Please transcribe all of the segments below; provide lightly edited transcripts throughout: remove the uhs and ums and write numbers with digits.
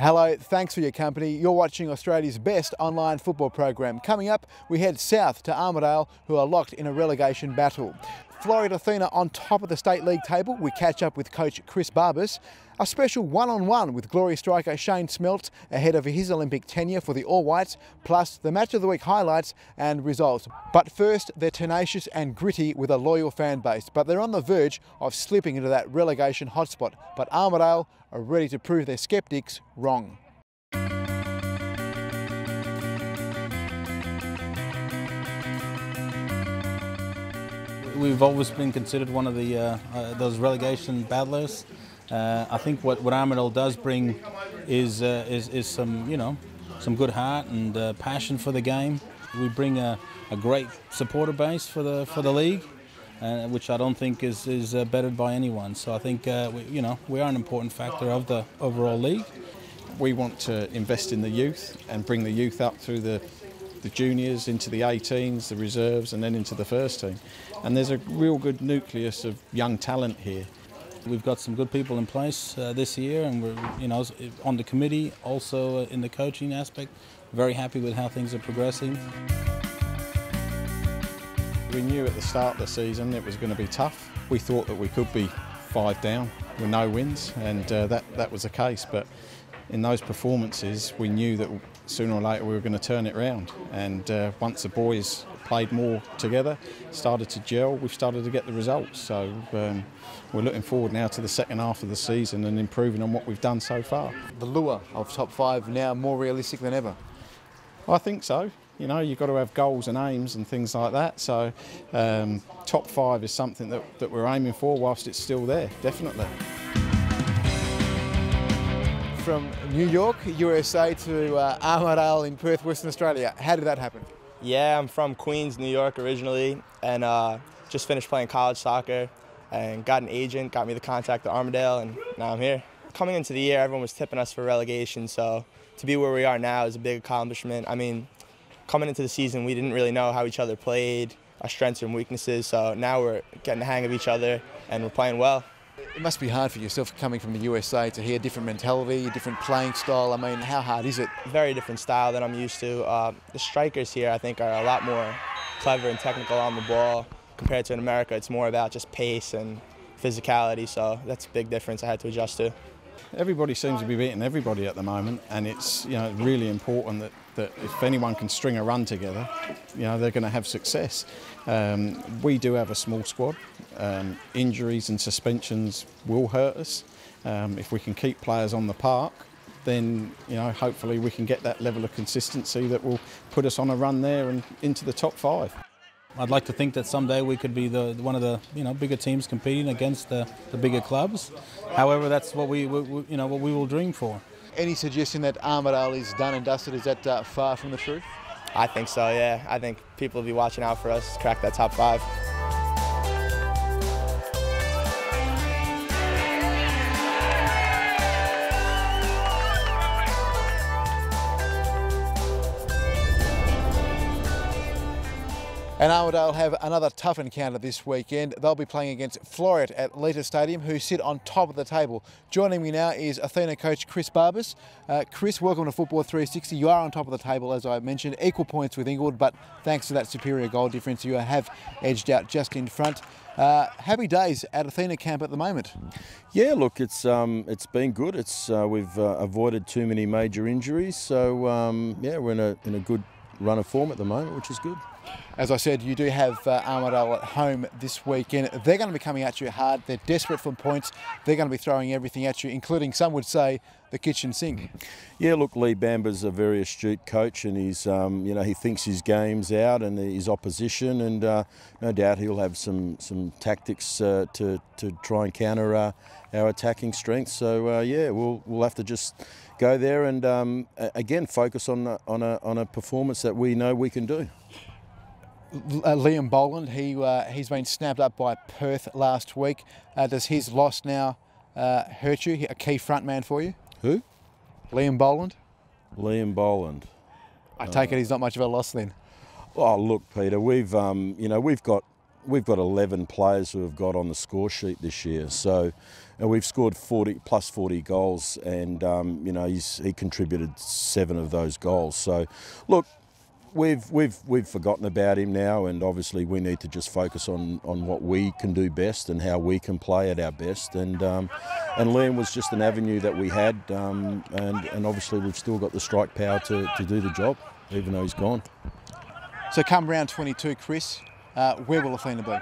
Hello, thanks for your company. You're watching Australia's best online football program. Coming up, we head south to Armadale, who are locked in a relegation battle. Floreat Athena on top of the State League table. We catch up with coach Chris Barbas. A special one-on-one with Glory striker Shane Smeltz ahead of his Olympic tenure for the All Whites, plus the Match of the Week highlights and results. But first, they're tenacious and gritty with a loyal fan base, but they're on the verge of slipping into that relegation hotspot. But Armadale are ready to prove their sceptics wrong. We've always been considered one of the those relegation battlers. I think what Armadale does bring is some some good heart and passion for the game. We bring a great supporter base for the league, which I don't think is bettered by anyone. So I think we are an important factor of the overall league. We want to invest in the youth and bring the youth up through the juniors into the 18s, the reserves, and then into the first team. And there's a real good nucleus of young talent here. We've got some good people in place this year, and we're on the committee, also in the coaching aspect. Very happy with how things are progressing. We knew at the start of the season it was going to be tough. We thought that we could be 5 down with no wins, and that was the case. But in those performances, we knew that sooner or later we were going to turn it round. And once the boys played more together, started to gel, we've started to get the results. So we're looking forward now to the second half of the season and improving on what we've done so far. The lure of top 5 now more realistic than ever. I think so. You know, you've got to have goals and aims and things like that. So top 5 is something that we're aiming for whilst it's still there, definitely. From New York, USA to Armadale in Perth, Western Australia. How did that happen? Yeah, I'm from Queens, New York originally, and just finished playing college soccer and got an agent, got me the contact at Armadale, and now I'm here. Coming into the year, everyone was tipping us for relegation, so to be where we are now is a big accomplishment. I mean, coming into the season, we didn't really know how each other played, our strengths and weaknesses, so now we're getting the hang of each other and we're playing well. It must be hard for yourself coming from the USA to hear different mentality, different playing style. I mean, how hard is it? Very different style than I'm used to. The strikers here, I think, are a lot more clever and technical on the ball. Compared to in America, it's more about just pace and physicality, so that's a big difference I had to adjust to. Everybody seems to be beating everybody at the moment, and it's really important that if anyone can string a run together, they're going to have success. We do have a small squad. Injuries and suspensions will hurt us. If we can keep players on the park, then hopefully we can get that level of consistency that will put us on a run there and into the top 5. I'd like to think that someday we could be one of the bigger teams competing against the bigger clubs. However, that's what we will dream for. Any suggestion that Armadale is done and dusted? Is that far from the truth? I think so, yeah. I think people will be watching out for us to crack that top 5. And Armadale have another tough encounter this weekend. They'll be playing against Floreat Athena Stadium, who sit on top of the table. Joining me now is Athena coach Chris Barbas. Chris, welcome to Football 360. You are on top of the table, as I mentioned, equal points with Inglewood, but thanks to that superior goal difference, you have edged out just in front. Happy days at Athena camp at the moment. Yeah, look, it's been good. We've avoided too many major injuries, so yeah, we're in a good run of form at the moment, which is good. As I said, you do have Armadale at home this weekend. They're going to be coming at you hard. They're desperate for points. They're going to be throwing everything at you, including, some would say, the kitchen sink. Yeah, look, Lee Bamba's a very astute coach, and he's, he thinks his game's out and his opposition, and no doubt he'll have some tactics to try and counter our attacking strengths. So yeah, we'll have to just go there and again focus on a performance that we know we can do. Liam Boland, he's been snapped up by Perth last week. Does his loss now hurt you? A key front man for you? Who? Liam Boland. Liam Boland. I take it he's not much of a loss then. Oh, look, Peter, we've got we've got 11 players who have got on the score sheet this year. So, and we've scored 40 goals, and you know, he contributed 7 of those goals. So, look, we've forgotten about him now, and obviously we need to just focus on what we can do best and how we can play at our best. And Liam was just an avenue that we had, and obviously we've still got the strike power to do the job, even though he's gone. So come round 22, Chris, where will Athena be?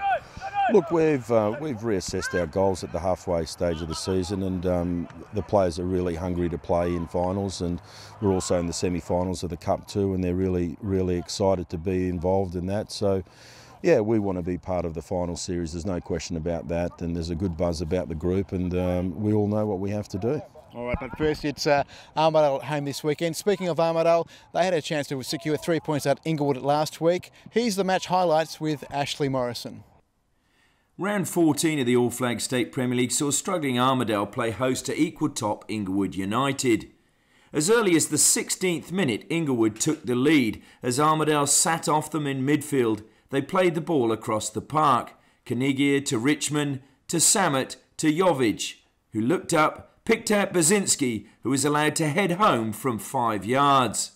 Look, we've reassessed our goals at the halfway stage of the season, and the players are really hungry to play in finals, and we're also in the semi-finals of the Cup too, and they're really excited to be involved in that. So, yeah, we want to be part of the final series. There's no question about that, and there's a good buzz about the group, and we all know what we have to do. All right, but first it's Armadale at home this weekend. Speaking of Armadale, they had a chance to secure 3 points at Inglewood last week. Here's the match highlights with Ashley Morrison. Round 14 of the All Flag State Premier League saw struggling Armadale play host to equal top Inglewood United. As early as the 16th minute, Inglewood took the lead. As Armadale sat off them in midfield, they played the ball across the park. Kanigia to Richmond, to Samet, to Jovic, who looked up, picked out Basinski, who was allowed to head home from 5 yards.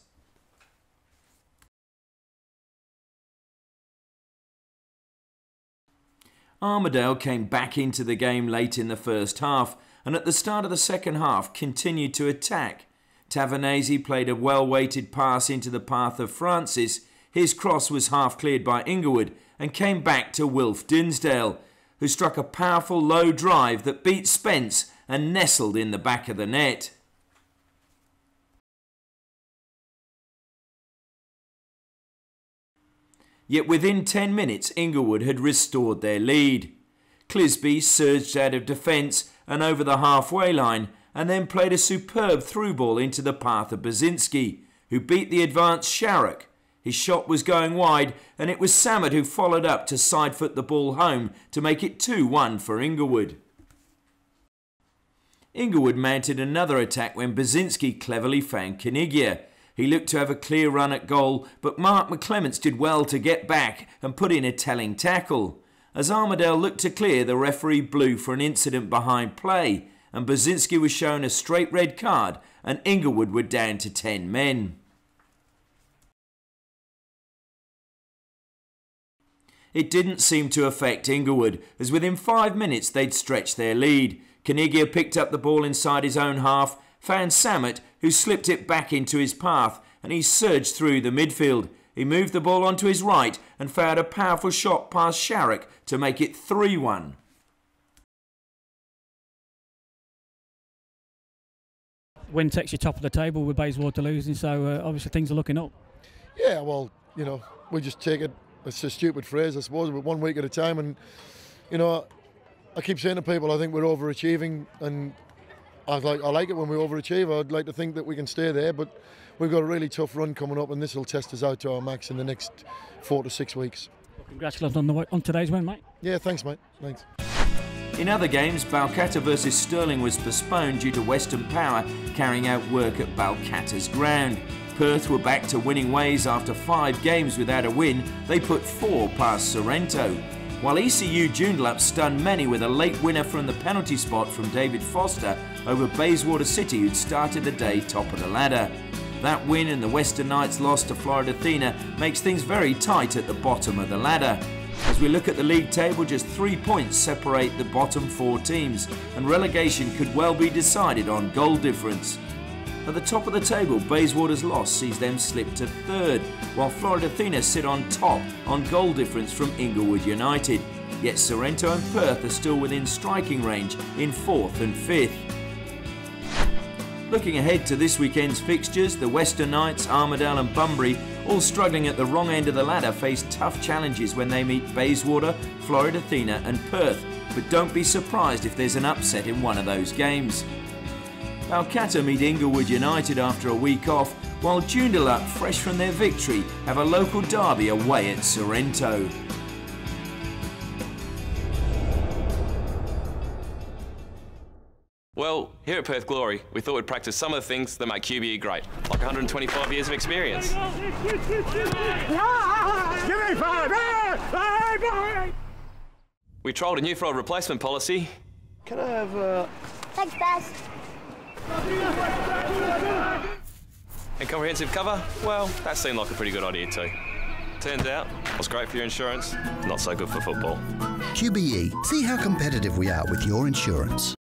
Armadale came back into the game late in the first half, and at the start of the second half continued to attack. Tavernese played a well-weighted pass into the path of Francis. His cross was half cleared by Inglewood and came back to Wilf Dinsdale, who struck a powerful low drive that beat Spence and nestled in the back of the net. Yet within 10 minutes, Inglewood had restored their lead. Clisby surged out of defence and over the halfway line, and then played a superb through ball into the path of Basinski, who beat the advanced Sharrock. His shot was going wide, and it was Samet who followed up to side-foot the ball home to make it 2-1 for Inglewood. Inglewood mounted another attack when Basinski cleverly found Kanigia. He looked to have a clear run at goal, but Mark McClements did well to get back and put in a telling tackle. As Armadale looked to clear, the referee blew for an incident behind play, and Basinski was shown a straight red card, and Inglewood were down to 10 men. It didn't seem to affect Inglewood, as within 5 minutes they'd stretched their lead. Kanigia picked up the ball inside his own half, found Samet, who slipped it back into his path, and he surged through the midfield. He moved the ball onto his right and fired a powerful shot past Sharrock to make it 3-1. Win takes you top of the table with Bayswater losing, so obviously things are looking up. Yeah, well, you know, we just take it, it's a stupid phrase, I suppose, but 1 week at a time. And, you know, I keep saying to people, I think we're overachieving, and I like it when we overachieve. I'd like to think that we can stay there, but we've got a really tough run coming up, and this will test us out to our max in the next 4 to 6 weeks. Well, congratulations on today's win, mate. Yeah, thanks, mate. Thanks. In other games, Balcatta versus Stirling was postponed due to Western Power carrying out work at Balcatta's ground. Perth were back to winning ways after 5 games without a win. They put 4 past Sorrento. While ECU Joondalup stunned many with a late winner from the penalty spot from David Foster over Bayswater City, who'd started the day top of the ladder. That win and the Western Knights loss to Floreat Athena makes things very tight at the bottom of the ladder. As we look at the league table, just 3 points separate the bottom 4 teams, and relegation could well be decided on goal difference. At the top of the table, Bayswater's loss sees them slip to 3rd, while Floreat Athena sit on top on goal difference from Inglewood United. Yet Sorrento and Perth are still within striking range in 4th and 5th. Looking ahead to this weekend's fixtures, the Western Knights, Armadale and Bunbury, all struggling at the wrong end of the ladder, face tough challenges when they meet Bayswater, Floreat Athena and Perth, but don't be surprised if there's an upset in one of those games. Balcatta meet Inglewood United after a week off, while Joondalup, fresh from their victory, have a local derby away at Sorrento. Well, here at Perth Glory, we thought we'd practice some of the things that make QBE great, like 125 years of experience. We trialled a new fraud replacement policy. Can I have Thanks, Baz. And comprehensive cover? Well, that seemed like a pretty good idea too. Turns out, what's great for your insurance, not so good for football. QBE. See how competitive we are with your insurance.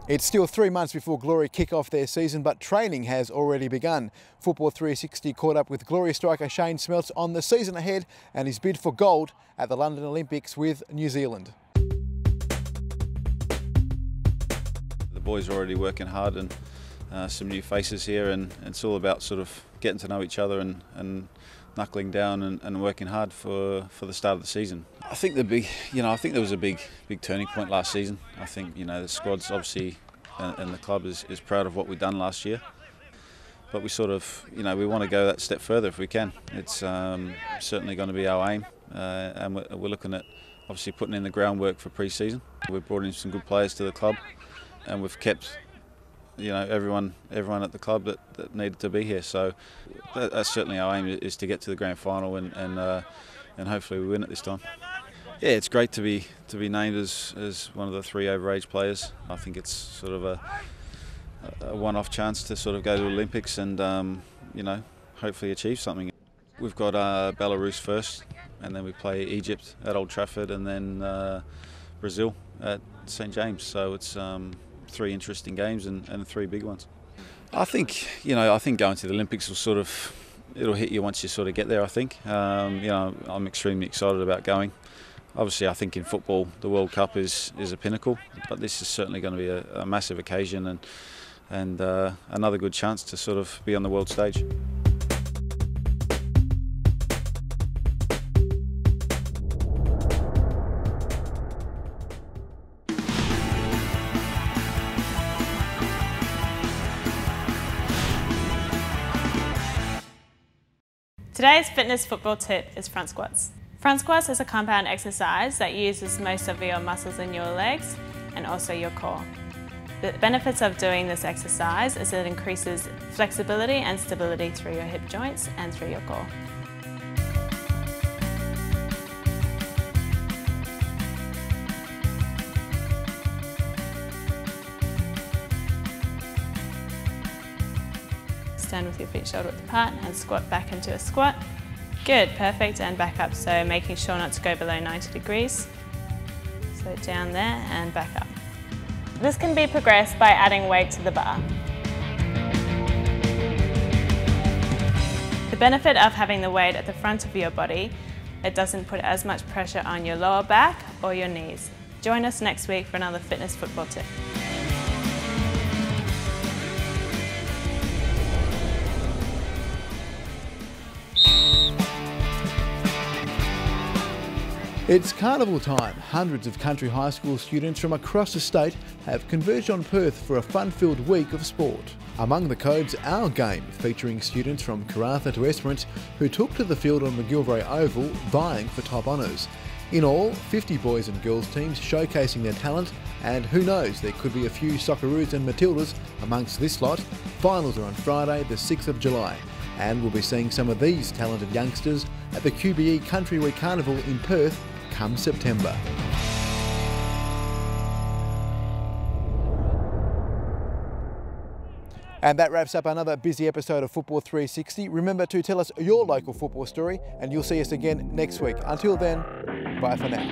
It's still 3 months before Glory kick off their season, but training has already begun. Football 360 caught up with Glory striker Shane Smeltz on the season ahead and his bid for gold at the London Olympics with New Zealand. The boys are already working hard, and some new faces here, and it's all about sort of getting to know each other and knuckling down and working hard for the start of the season. I think I think there was a big turning point last season. I think, the squad's obviously and the club is proud of what we've done last year. But we sort of, we want to go that step further if we can. It's certainly going to be our aim, and we're looking at obviously putting in the groundwork for pre-season. We've brought in some good players to the club, and we've kept everyone at the club that needed to be here. So that's certainly our aim, is to get to the grand final and hopefully we win it this time. Yeah, it's great to be named as one of the 3 overage players. I think it's sort of a one-off chance to sort of go to the Olympics and hopefully achieve something. We've got Belarus first, and then we play Egypt at Old Trafford, and then Brazil at St James. So it's 3 interesting games and 3 big ones. I think going to the Olympics it'll hit you once you sort of get there. I think I'm extremely excited about going. Obviously, I think in football the World Cup is a pinnacle, but this is certainly going to be a massive occasion and another good chance to sort of be on the world stage. Today's fitness football tip is front squats. Front squats is a compound exercise that uses most of your muscles in your legs and also your core. The benefits of doing this exercise is it increases flexibility and stability through your hip joints and through your core. Stand with your feet shoulder width apart and squat back into a squat. Good, perfect, and back up, so making sure not to go below 90 degrees. So down there and back up. This can be progressed by adding weight to the bar. The benefit of having the weight at the front of your body, it doesn't put as much pressure on your lower back or your knees. Join us next week for another fitness football tip. It's carnival time. Hundreds of country high school students from across the state have converged on Perth for a fun-filled week of sport. Among the codes, Our Game, featuring students from Karratha to Esperance who took to the field on McGilvray Oval, vying for top honours. In all, 50 boys and girls teams showcasing their talent, and who knows, there could be a few Socceroos and Matildas amongst this lot. Finals are on Friday, the 6th of July, and we'll be seeing some of these talented youngsters at the QBE Country Week Carnival in Perth come September. And that wraps up another busy episode of Football 360. Remember to tell us your local football story, and you'll see us again next week. Until then, bye for now.